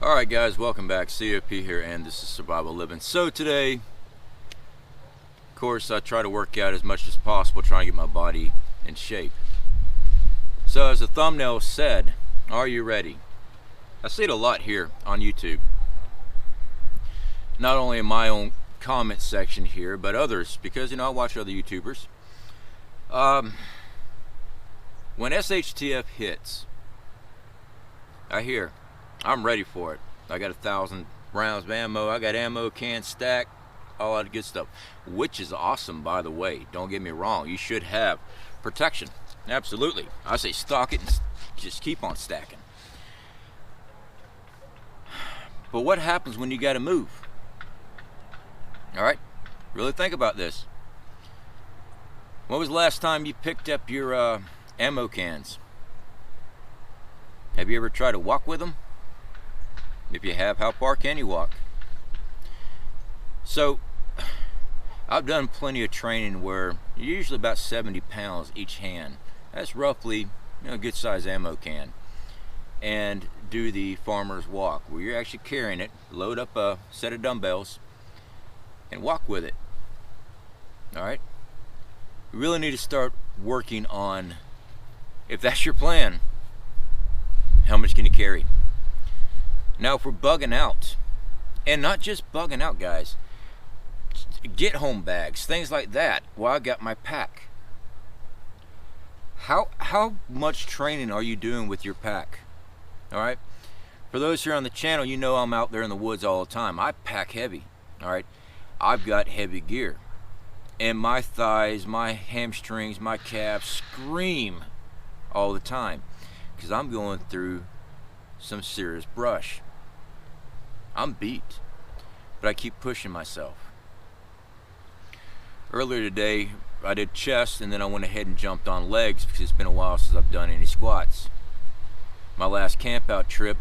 Alright guys, welcome back. COP here, and this is Survival Living. So today, of course, I try to work out as much as possible, trying to get my body in shape. So as the thumbnail said, are you ready? I see it a lot here on YouTube. Not only in my own comment section here, but others, because you know I watch other YouTubers. When SHTF hits, I hear, I'm ready for it. I got 1,000 rounds of ammo. I got ammo cans stacked, all that good stuff, which is awesome, by the way. Don't get me wrong. You should have protection. Absolutely. I say stock it and just keep on stacking. But what happens when you got to move? All right, really think about this. When was the last time you picked up your ammo cans? Have you ever tried to walk with them? If you have, how far can you walk? So, I've done plenty of training where you're usually about 70 pounds each hand. That's roughly, a good size ammo can. And do the farmer's walk, where you're actually carrying it, load up a set of dumbbells, and walk with it. All right? You really need to start working on, if that's your plan, how much can you carry? Now, if we're bugging out, and not just bugging out, guys, get home bags, things like that. Well, I got my pack. How much training are you doing with your pack? All right. For those here on the channel, you know I'm out there in the woods all the time. I pack heavy. All right. I've got heavy gear, and my thighs, my hamstrings, my calves scream all the time because I'm going through some serious brush. I'm beat, but I keep pushing myself. Earlier today, I did chest, and then I went ahead and jumped on legs because it's been a while since I've done any squats. My last camp out trip,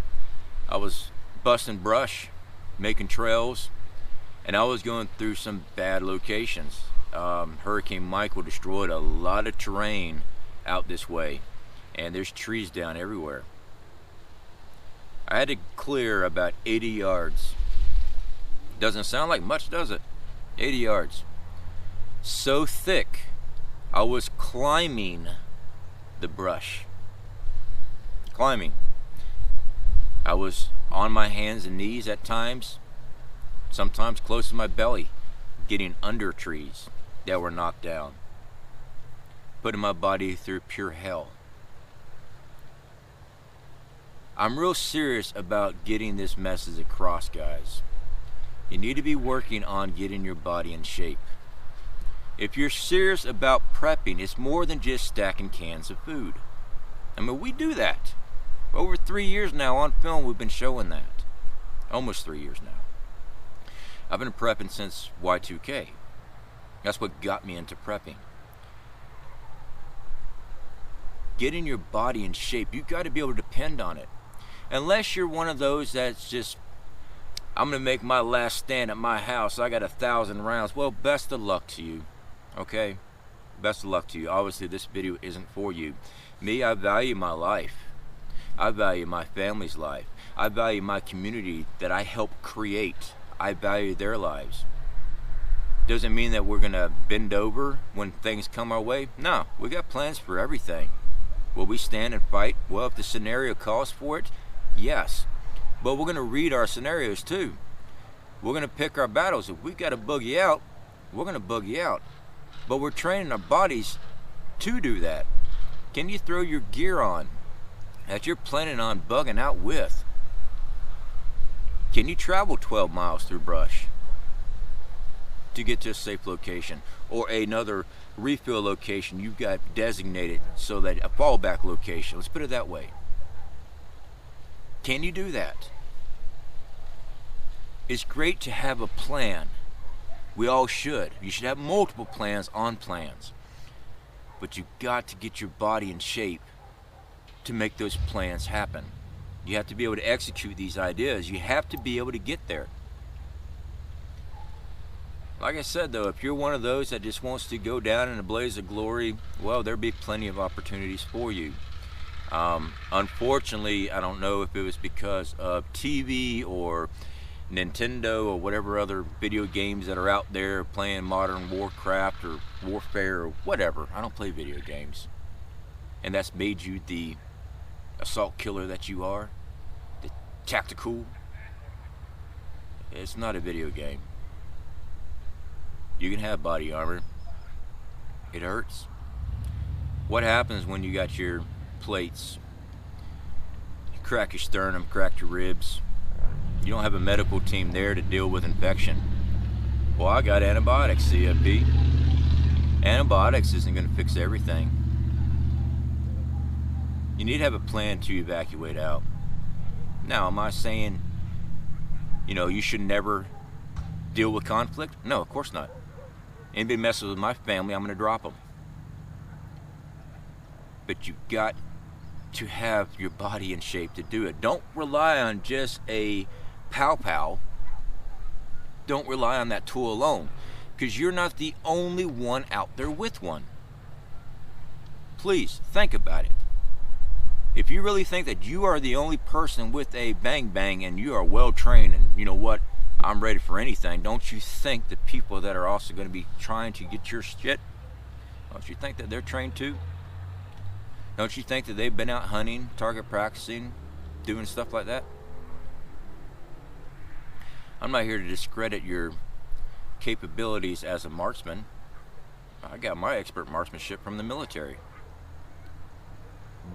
I was busting brush, making trails, and I was going through some bad locations. Hurricane Michael destroyed a lot of terrain out this way, and there's trees down everywhere. I had to clear about 80 yards. Doesn't sound like much, does it? 80 yards. So thick, I was climbing the brush. Climbing. I was on my hands and knees at times, sometimes close to my belly, getting under trees that were knocked down, putting my body through pure hell. I'm real serious about getting this message across, guys. You need to be working on getting your body in shape. If you're serious about prepping, it's more than just stacking cans of food. I mean, we do that. Over 3 years now on film, we've been showing that. Almost 3 years now. I've been prepping since Y2K. That's what got me into prepping. Getting your body in shape, you've got to be able to depend on it. Unless you're one of those that's just, I'm going to make my last stand at my house. I got 1,000 rounds. Well, best of luck to you. Okay? Best of luck to you. Obviously, this video isn't for you. Me, I value my life. I value my family's life. I value my community that I help create. I value their lives. Doesn't mean that we're going to bend over when things come our way. No, we got plans for everything. Will we stand and fight? Well, if the scenario calls for it, yes. But we're going to read our scenarios too. We're going to pick our battles. If we got to boogie out, we're going to boogie out. But we're training our bodies to do that. Can you throw your gear on that you're planning on bugging out with? Can you travel 12 miles through brush to get to a safe location, or another refill location you've got designated so that a fallback location? Let's put it that way. Can you do that? It's great to have a plan. We all should. You should have multiple plans on plans. But you've got to get your body in shape to make those plans happen. You have to be able to execute these ideas. You have to be able to get there. Like I said, though, if you're one of those that just wants to go down in a blaze of glory, well, there'll be plenty of opportunities for you. Unfortunately, I don't know if it was because of TV or Nintendo or whatever other video games that are out there, playing Modern Warcraft or Warfare or whatever. I don't play video games. And that's made you the assault killer that you are, the tactical. It's not a video game. You can have body armor. It hurts. What happens when you got your plates? You crack your sternum, crack your ribs. You don't have a medical team there to deal with infection. Well, I got antibiotics, CFP. Antibiotics isn't going to fix everything. You need to have a plan to evacuate out. Now, am I saying, you should never deal with conflict? No, of course not. Anybody messes with my family, I'm going to drop them. But you've got to have your body in shape to do it. Don't rely on just a pow-pow. Don't rely on that tool alone, because you're not the only one out there with one. Please think about it. If you really think that you are the only person with a bang-bang and you are well trained and you know what, I'm ready for anything, don't you think the people that are also going to be trying to get your shit, don't you think that they're trained too? Don't you think that they've been out hunting, target practicing, doing stuff like that? I'm not here to discredit your capabilities as a marksman. I got my expert marksmanship from the military.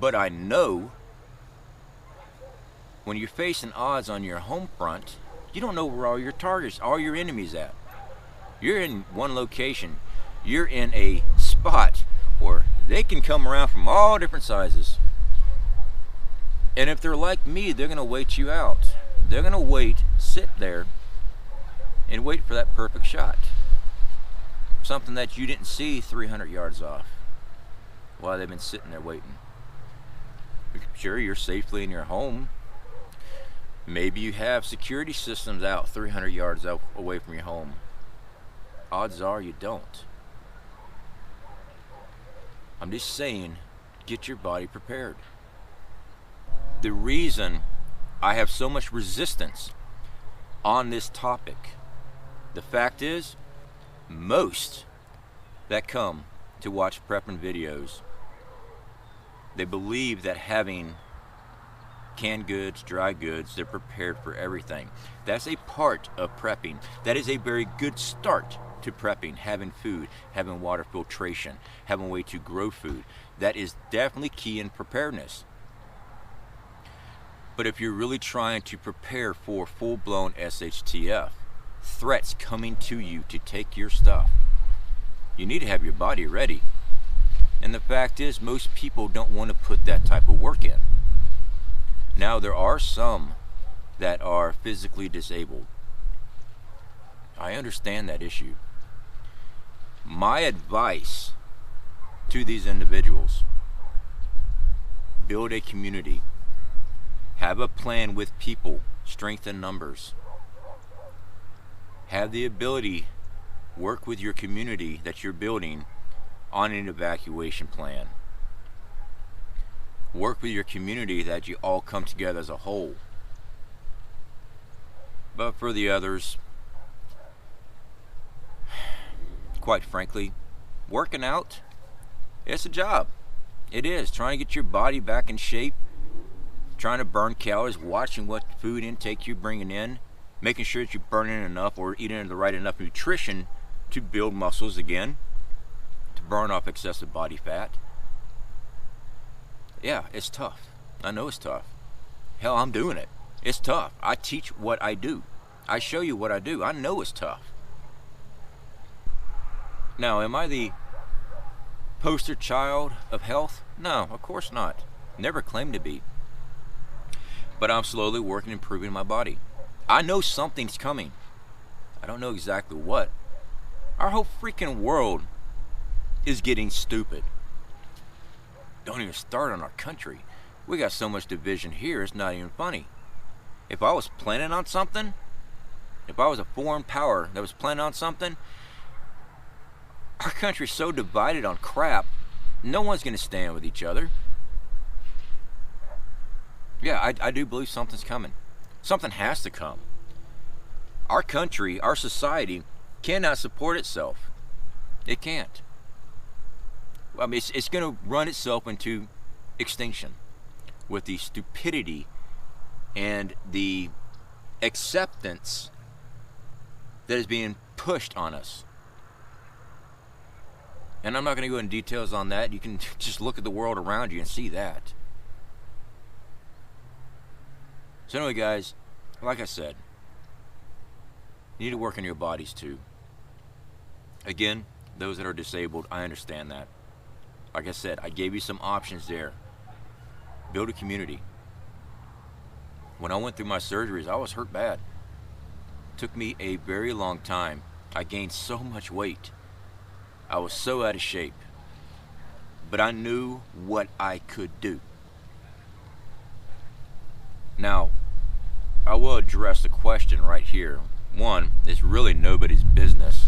But I know when you're facing odds on your home front, you don't know where all your targets, all your enemies at. You're in one location. You're in a spot where they can come around from all different sizes. And if they're like me, they're going to wait you out. They're going to wait, sit there, and wait for that perfect shot. Something that you didn't see 300 yards off while they've been sitting there waiting. Sure, you're safely in your home. Maybe you have security systems out 300 yards away from your home. Odds are you don't. I'm just saying, get your body prepared. The reason I have so much resistance on this topic, the fact is, most that come to watch prepping videos, they believe that having canned goods, dry goods, they're prepared for everything. That's a part of prepping. That is a very good start to prepping, having food, having water filtration, having a way to grow food. That is definitely key in preparedness. But if you're really trying to prepare for full-blown SHTF, threats coming to you to take your stuff, you need to have your body ready. And the fact is, most people don't want to put that type of work in. Now, there are some that are physically disabled. I understand that issue. My advice to these individuals: build a community. Have a plan with people. Strength in numbers. Have the ability, work with your community that you're building on an evacuation plan. Work with your community that you all come together as a whole. But for the others, quite frankly, working out, it's a job. It is. Trying to get your body back in shape, trying to burn calories, watching what food intake you're bringing in, making sure that you're burning enough or eating the right enough nutrition to build muscles again, to burn off excessive body fat. Yeah, it's tough. I know it's tough. Hell, I'm doing it. It's tough. I teach what I do. I show you what I do. I know it's tough. Now, am I the poster child of health? No, of course not. Never claimed to be. But I'm slowly working and improving my body. I know something's coming. I don't know exactly what. Our whole freaking world is getting stupid. Don't even start on our country. We got so much division here, it's not even funny. If I was planning on something, if I was a foreign power that was planning on something, our country's so divided on crap, no one's going to stand with each other. Yeah, I do believe something's coming. Something has to come. Our country, our society cannot support itself. It can't. I mean, it's going to run itself into extinction with the stupidity and the acceptance that is being pushed on us. And I'm not going to go into details on that. You can just look at the world around you and see that. So anyway, guys, like I said, you need to work on your bodies too. Again, those that are disabled, I understand that. Like I said, I gave you some options there. Build a community. When I went through my surgeries, I was hurt bad. It took me a very long time. I gained so much weight. I was so out of shape. But I knew what I could do. Now, I will address the question right here. One, it's really nobody's business.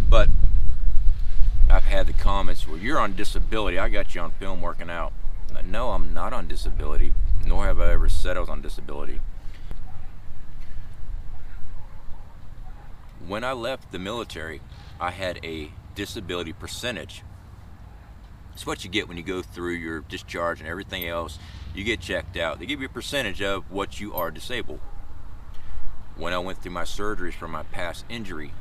But I've had the comments, well, you're on disability. I got you on film working out. No, I'm not on disability, nor have I ever said I was on disability. When I left the military, I had a disability percentage. It's what you get when you go through your discharge and everything else. You get checked out. They give you a percentage of what you are disabled. When I went through my surgeries for my past injury,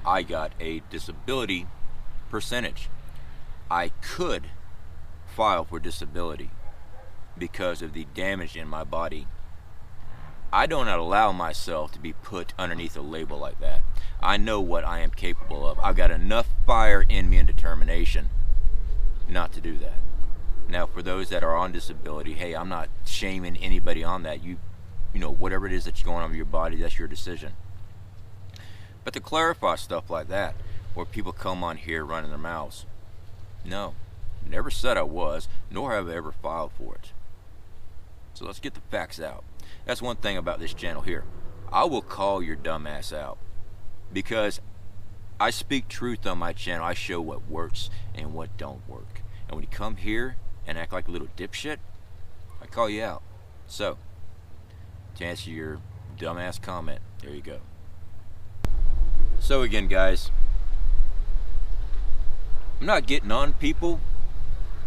I got a disability percentage. I could file for disability because of the damage in my body. I do not allow myself to be put underneath a label like that. I know what I am capable of. I've got enough fire in me and determination not to do that. Now, for those that are on disability, hey, I'm not shaming anybody on that. You know, whatever it is that's going on with your body, that's your decision. But to clarify stuff like that, where people come on here running their mouths, no, never said I was, nor have I ever filed for it. So let's get the facts out. That's one thing about this channel here. I will call your dumb ass out because I speak truth on my channel. I show what works and what don't work. And when you come here and act like a little dipshit, I call you out. So, to answer your dumbass comment, there you go. So again, guys, I'm not getting on people,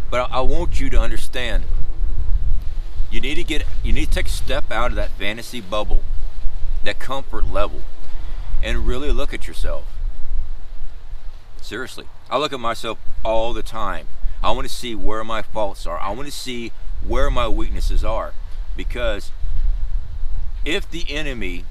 but I want you to understand. You need to take a step out of that fantasy bubble, that comfort level, and really look at yourself. Seriously, I look at myself all the time. I want to see where my faults are. I want to see where my weaknesses are, because if the enemy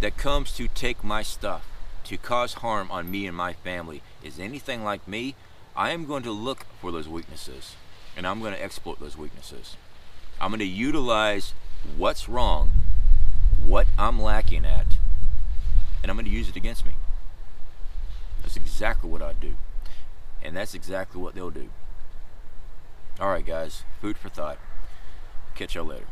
that comes to take my stuff, to cause harm on me and my family, is anything like me, I am going to look for those weaknesses, and I'm going to exploit those weaknesses. I'm going to utilize what's wrong, what I'm lacking at, and I'm going to use it against me. That's exactly what I do, and that's exactly what they'll do. Alright guys, food for thought. Catch y'all later.